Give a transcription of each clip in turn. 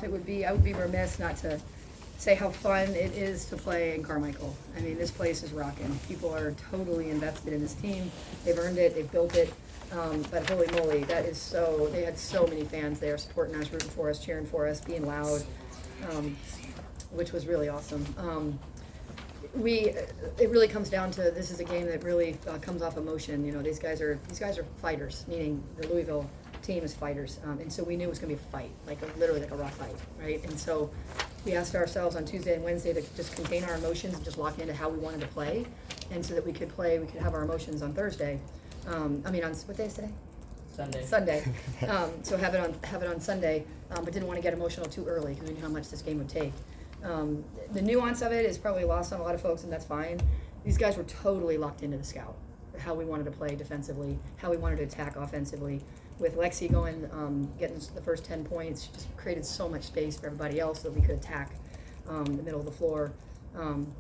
it would be, I would be remiss not to say how fun it is to play in Carmichael. I mean, this place is rocking. People are totally invested in this team. They've earned it, they've built it. But holy moly, that is so, they had so many fans there supporting us, rooting for us, cheering for us, being loud, which was really awesome. It really comes down to, this is a game that really comes off emotion. You know, these guys are fighters, meaning the Louisville team is fighters. And so we knew it was gonna be a fight, literally like a rock fight, right? And so we asked ourselves on Tuesday and Wednesday to just contain our emotions and just lock into how we wanted to play. And so that we could have our emotions on Thursday. On what day is today? Sunday. So have it on Sunday, but didn't want to get emotional too early because we knew how much this game would take. The nuance of it is probably lost on a lot of folks, and that's fine. These guys were totally locked into the scout, how we wanted to play defensively, how we wanted to attack offensively. With Lexi going, getting the first 10 points, just created so much space for everybody else that we could attack the middle of the floor. And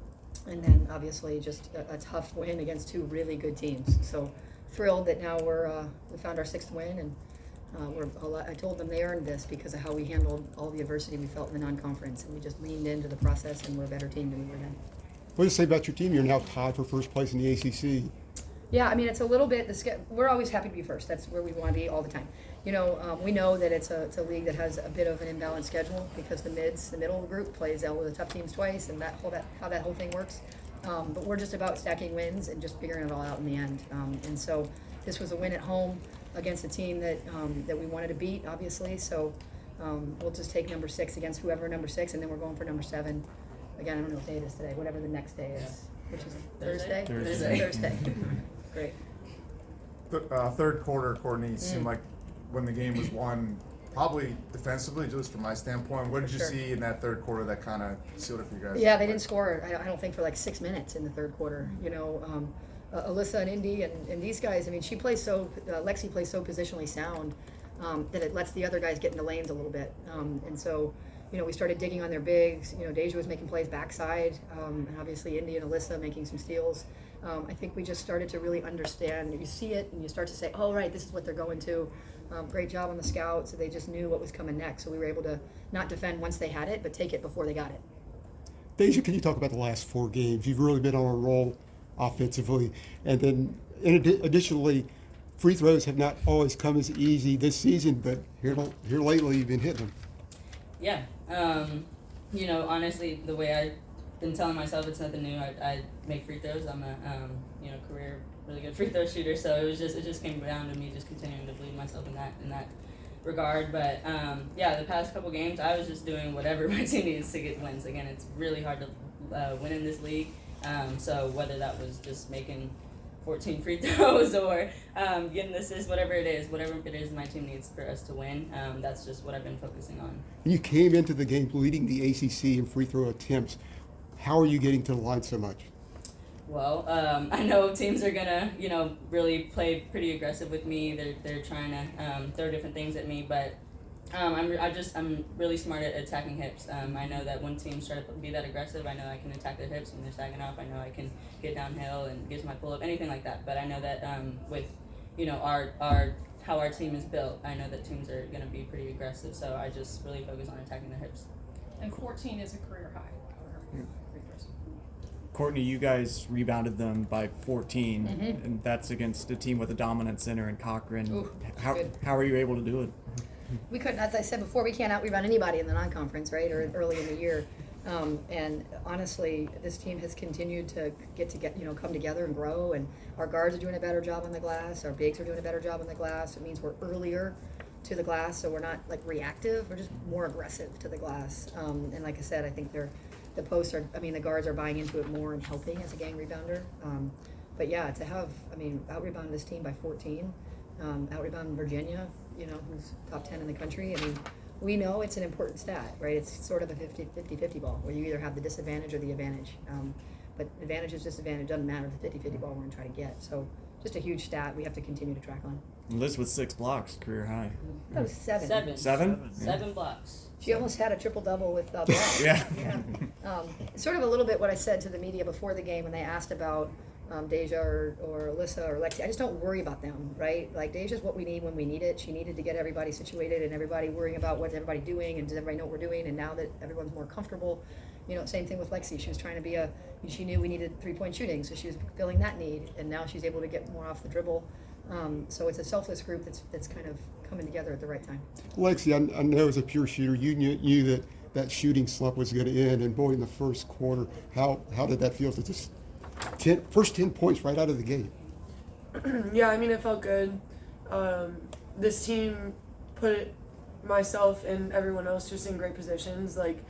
then obviously just a tough win against two really good teams. So thrilled that now we found our 6th win, and I told them they earned this because of how we handled all the adversity we felt in the non-conference, and we just leaned into the process, and we're a better team than we were then. What do you say about your team? You're now tied for first place in the ACC. Yeah, I mean, it's a little bit, we're always happy to be first. That's where we want to be all the time. You know, we know that it's a league that has a bit of an imbalanced schedule because the middle group plays all of the tough teams twice, and how that whole thing works. But we're just about stacking wins and just figuring it all out in the end. And so this was a win at home against a team that we wanted to beat, obviously. So we'll just take number 6 against whoever number 6, and then we're going for number 7. Again, I don't know what day it is today, whatever the next day is, which is Thursday? Thursday. Great. Third quarter, Courtney, seemed like when the game was won, probably defensively, just from my standpoint. What did you see in that third quarter that kind of sealed it for you guys? Yeah, they didn't score, I don't think, for like 6 minutes in the third quarter. You know, Alyssa and Indy and these guys, I mean, Lexi plays so positionally sound that it lets the other guys get into lanes a little bit. And so, you know, we started digging on their bigs. You know, Deja was making plays backside, and obviously Indy and Alyssa making some steals. I think we just started to really understand. You see it, and you start to say, oh, right, this is what they're going to. Great job on the scout, so they just knew what was coming next. So we were able to not defend once they had it, but take it before they got it. Deja, can you talk about the last 4 games? You've really been on a roll offensively. And then, additionally, free throws have not always come as easy this season, but here lately you've been hitting them. Yeah. You know, honestly, the way I've been telling myself it's nothing new. I make free throws. I'm a career really good free throw shooter. So it just came down to me just continuing to believe in myself in that regard. But the past couple games I was just doing whatever my team needs to get wins. Again, it's really hard to win in this league. So whether that was just making 14 free throws or getting assists, whatever it is my team needs for us to win, that's just what I've been focusing on. You came into the game leading the ACC in free throw attempts. How are you getting to the line so much? Well, I know teams are gonna, really play pretty aggressive with me. They're trying to throw different things at me, but I'm really smart at attacking hips. I know that when teams try to be that aggressive, I know I can attack their hips when they're stacking up. I know I can get downhill and get to my pull-up, anything like that. But I know that with, how our team is built, I know that teams are going to be pretty aggressive. So I just really focus on attacking their hips. And 14 is a career high for free throws. Courtney, you guys rebounded them by 14, and that's against a team with a dominant center in Cochran. Ooh, how are you able to do it? We couldn't, as I said before, we can't out-rebound anybody in the non-conference, right, or early in the year. And honestly, this team has continued to come together and grow, and our guards are doing a better job on the glass, our bigs are doing a better job on the glass. It means we're earlier to the glass, so we're not reactive, we're just more aggressive to the glass. And like I said, I think the guards are buying into it more and helping as a gang rebounder. But yeah, to have, out-rebound this team by 14, out-rebound Virginia, who's top 10 in the country. I mean, we know it's an important stat, right? It's sort of a 50-50 ball where you either have the disadvantage or the advantage. But advantage is disadvantage, doesn't matter the 50-50 ball we're going to try to get. So just a huge stat we have to continue to track on. Liz with 6 blocks, career high. That was 7. 7? 7 blocks. She almost had a triple-double with Yeah. Sort of a little bit what I said to the media before the game when they asked about Deja or Alyssa or Lexi. I just don't worry about them, right? Like Deja's what we need when we need it. She needed to get everybody situated and everybody worrying about what's everybody doing and does everybody know what we're doing. And now that everyone's more comfortable, same thing with Lexi. She was trying to she knew we needed 3-point shooting, so she was filling that need. And now she's able to get more off the dribble. So it's a selfless group that's kind of coming together at the right time. Lexi, I know as a pure shooter, you knew that shooting slump was going to end, and boy, in the first quarter, how did that feel to just first 10 points right out of the gate? Yeah, I mean, it felt good. This team put myself and everyone else just in great positions. Like,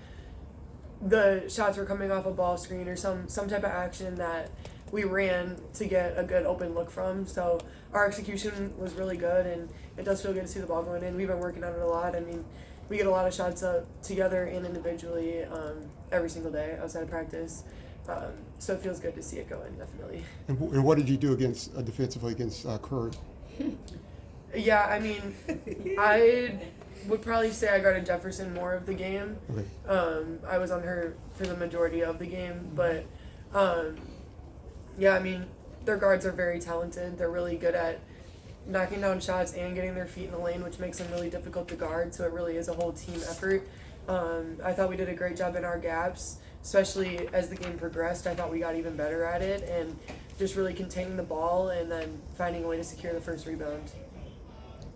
the shots were coming off a ball screen or some type of action that we ran to get a good open look from. So our execution was really good, and it does feel good to see the ball going in. We've been working on it a lot. I mean, we get a lot of shots up together and individually every single day outside of practice. So it feels good to see it going, definitely. And what did you do against defensively against Curry? Yeah, I mean, I would probably say I guarded Jefferson more of the game. Okay. I was on her for the majority of the game, but yeah, I mean, their guards are very talented. They're really good at knocking down shots and getting their feet in the lane, which makes them really difficult to guard. So it really is a whole team effort. I thought we did a great job in our gaps, especially as the game progressed. I thought we got even better at it and just really containing the ball and then finding a way to secure the first rebound.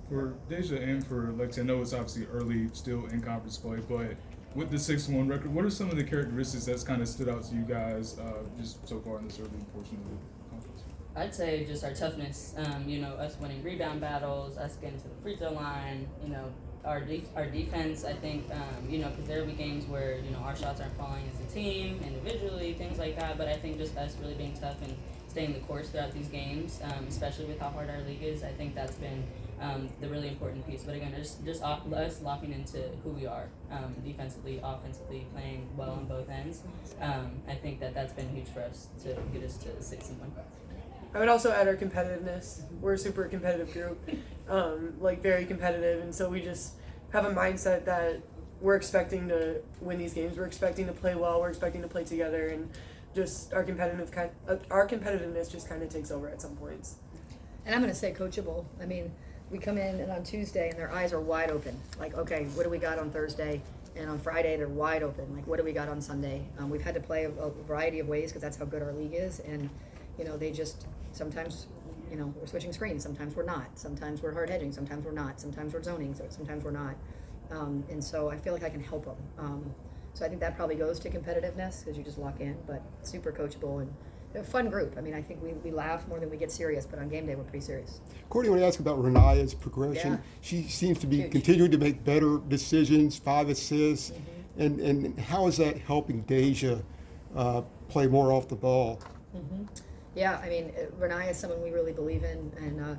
For Deja and for Lexi, I know it's obviously early still in conference play, but with the 6-1 record, what are some of the characteristics that's kind of stood out to you guys just so far in this early portion of the conference? I'd say just our toughness, us winning rebound battles, us getting to the free throw line, our defense, I think, because there will be games where, our shots aren't falling as a team, individually, things like that, but I think just us really being tough and staying the course throughout these games, especially with how hard our league is, I think that's been the really important piece. But again, just us locking into who we are, defensively, offensively, playing well on both ends. I think that's been huge for us to get us to 6-1. I would also add our competitiveness. We're a super competitive group, very competitive, and so we just have a mindset that we're expecting to win these games. We're expecting to play well. We're expecting to play together, and just our competitiveness just kind of takes over at some points. And I'm going to say coachable. I mean, we come in and on Tuesday and their eyes are wide open. Like, okay, what do we got on Thursday? And on Friday, they're wide open. Like, what do we got on Sunday? We've had to play a variety of ways because that's how good our league is. And, they just sometimes, we're switching screens. Sometimes we're not. Sometimes we're hard hedging. Sometimes we're not. Sometimes we're zoning. So sometimes we're not. And so I feel like I can help them. So I think that probably goes to competitiveness because you just lock in, but super coachable and a fun group. I mean, I think we laugh more than we get serious, but on game day we're pretty serious. Courtney, I want to ask about Renaya's progression. Yeah. She seems to be Huge. continuing to make better decisions, 5 assists, and how is that helping Deja play more off the ball? Yeah, I mean, Renaya is someone we really believe in, and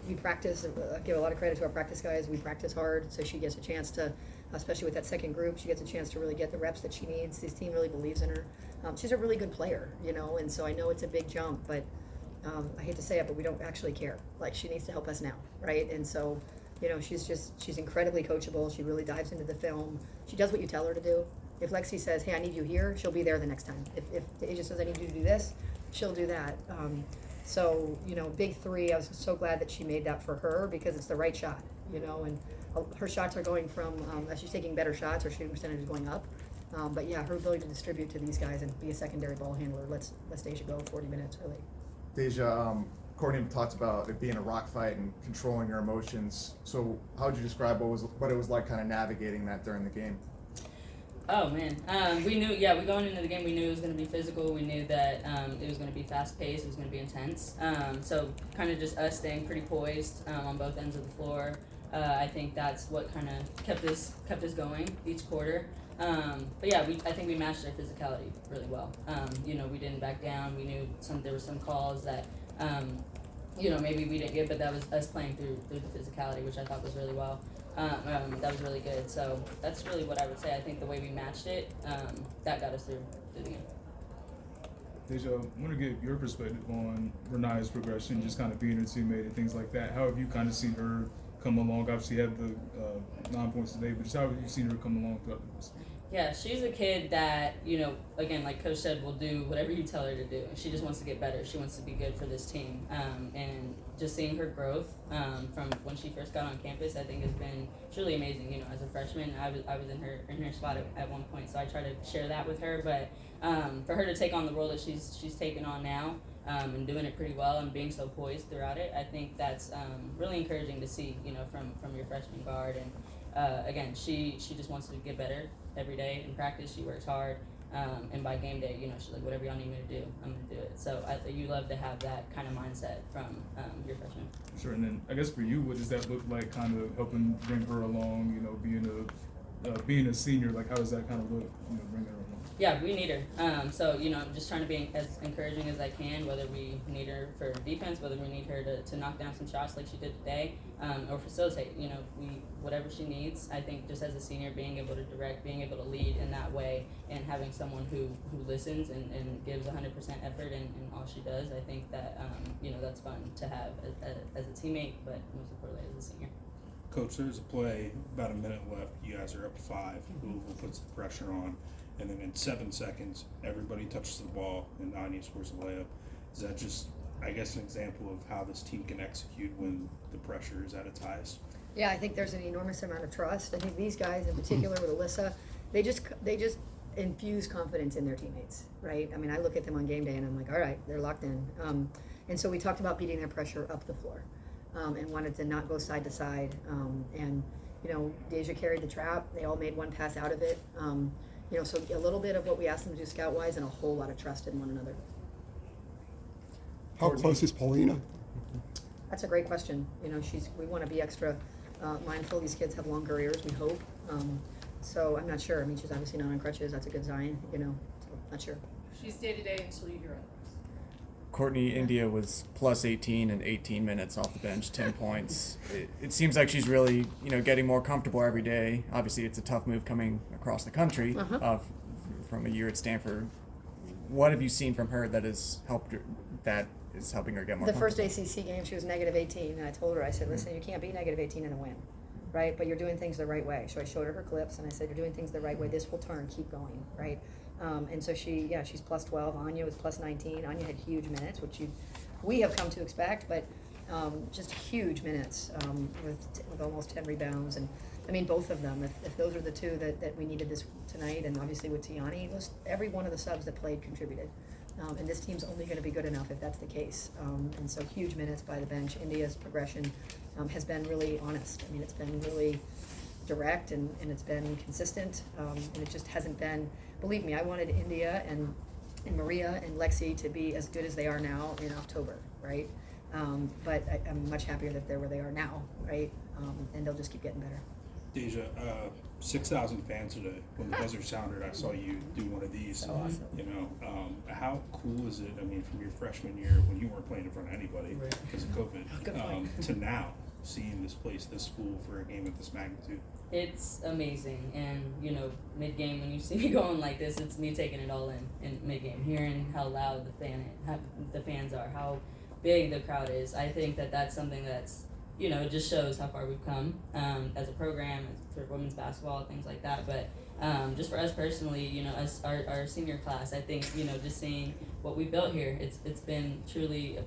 we practice. I give a lot of credit to our practice guys. We practice hard, so she gets a chance to, especially with that second group, she gets a chance to really get the reps that she needs. This team really believes in her. She's a really good player, and so I know it's a big jump, but I hate to say it, but we don't actually care. Like, she needs to help us now, right? And so, she's incredibly coachable. She really dives into the film. She does what you tell her to do. If Lexi says, hey, I need you here, she'll be there the next time. If Deja says, I need you to do this, she'll do that. So, big three, I was so glad that she made that for her because it's the right shot, and her shots are going from, as she's taking better shots, her shooting percentage is going up. But yeah, her ability to distribute to these guys and be a secondary ball handler, let's Deja go 40 minutes, really. Deja, Courtney talks about it being a rock fight and controlling your emotions. So how would you describe what it was like kind of navigating that during the game? Oh man, we knew. We going into the game, we knew it was going to be physical. We knew that it was going to be fast paced. It was going to be intense. So kind of just us staying pretty poised on both ends of the floor. I think that's what kind of kept us going each quarter. But yeah, I think we matched their physicality really well. We didn't back down. We knew there were some calls that maybe we didn't get, but that was us playing through the physicality, which I thought was really well. That was really good. So that's really what I would say. I think the way we matched it, that got us through the game. Deja, I want to get your perspective on Renaya's progression, just kind of being a teammate and things like that. How have you kind of seen her come along? Obviously, you had the 9 points today, but just how have you seen her come along throughout the season? Yeah, she's a kid that, again, like Coach said, will do whatever you tell her to do. She just wants to get better. She wants to be good for this team. And just seeing her growth from when she first got on campus, I think has been truly amazing. As a freshman, I was in her spot at one point, so I try to share that with her. But for her to take on the role that she's taken on now, and doing it pretty well and being so poised throughout it, I think that's really encouraging to see, from your freshman guard. And again, she just wants to get better every day in practice. She works hard, and by game day, she's like, whatever y'all need me to do, I'm gonna do it. So you love to have that kind of mindset from your freshman. Sure, and then I guess for you, what does that look like, kind of helping bring her along? Being a senior, like how does that kind of look? Bringing her along. Yeah, we need her. So I'm just trying to be as encouraging as I can. Whether we need her for defense, whether we need her to knock down some shots like she did today, or facilitate. Whatever she needs. I think just as a senior, being able to direct, being able to lead in that way, and having someone who listens and gives 100% effort in all she does. I think that that's fun to have as a teammate, but most importantly as a senior. Coach, there's a play, about a minute left. You guys are up 5. Louisville puts the pressure on. And then in 7 seconds, everybody touches the ball and Anya scores a layup. Is that just, I guess, an example of how this team can execute when the pressure is at its highest? Yeah, I think there's an enormous amount of trust. I think these guys in particular with Alyssa, they just infuse confidence in their teammates, right? I mean, I look at them on game day and I'm like, all right, they're locked in. And so we talked about beating their pressure up the floor, and wanted to not go side to side. And Deja carried the trap. They all made one pass out of it. So a little bit of what we asked them to do scout-wise and a whole lot of trust in one another. How close is Paulina? That's a great question. We want to be extra mindful. These kids have long careers, we hope. So I'm not sure. I mean, she's obviously not on crutches. That's a good sign, so not sure. She's day-to-day until you hear otherwise. Courtney, India was plus 18 in 18 minutes off the bench, 10 points. It seems like she's really, getting more comfortable every day. Obviously, it's a tough move coming across the country from a year at Stanford. What have you seen from her that has helped her, that is helping her get more The first comfortable? ACC game, she was negative 18, and I told her, I said, listen, you can't be negative 18 and a win, right? But you're doing things the right way. So I showed her clips, and I said, you're doing things the right way. This will turn. Keep going, right? And so she's plus 12. Anya was plus 19. Anya had huge minutes, which we have come to expect, but just huge minutes with almost 10 rebounds. And I mean, both of them, if those are the two that we needed this tonight, and obviously with Tiani, every one of the subs that played contributed. And this team's only going to be good enough if that's the case. And so huge minutes by the bench. India's progression has been really honest. I mean, it's been really direct and it's been consistent, and it just hasn't been, believe me, I wanted India and Maria and Lexi to be as good as they are now in October, right? But I'm much happier that they're where they are now, right? And they'll just keep getting better. Deja, 6,000 fans today. When the buzzer sounded, I saw you do one of these. So awesome. How cool is it? I mean, from your freshman year when you weren't playing in front of anybody because of COVID, to now seeing this place this full for a game of this magnitude. It's amazing, and mid-game when you see me going like this, it's me taking it all in mid-game, hearing how loud the fans are, how big the crowd is. I think that's something that's it just shows how far we've come as a program, for women's basketball, things like that. But just for us personally, as our senior class, I think just seeing what we built here, it's been truly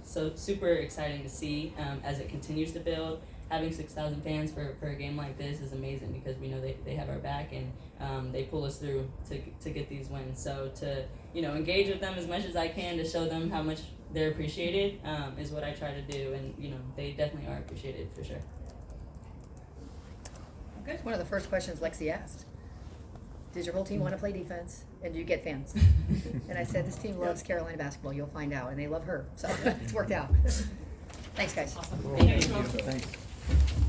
so super exciting to see as it continues to build. Having 6,000 fans for a game like this is amazing because we know they have our back and they pull us through to get these wins. So to engage with them as much as I can to show them how much they're appreciated is what I try to do, and they definitely are appreciated for sure. Okay. One of the first questions Lexi asked: does your whole team want to play defense, and do you get fans? And I said, this team loves Carolina basketball. You'll find out, and they love her, so it's worked out. Thanks, guys. Awesome. Thank you. Thanks.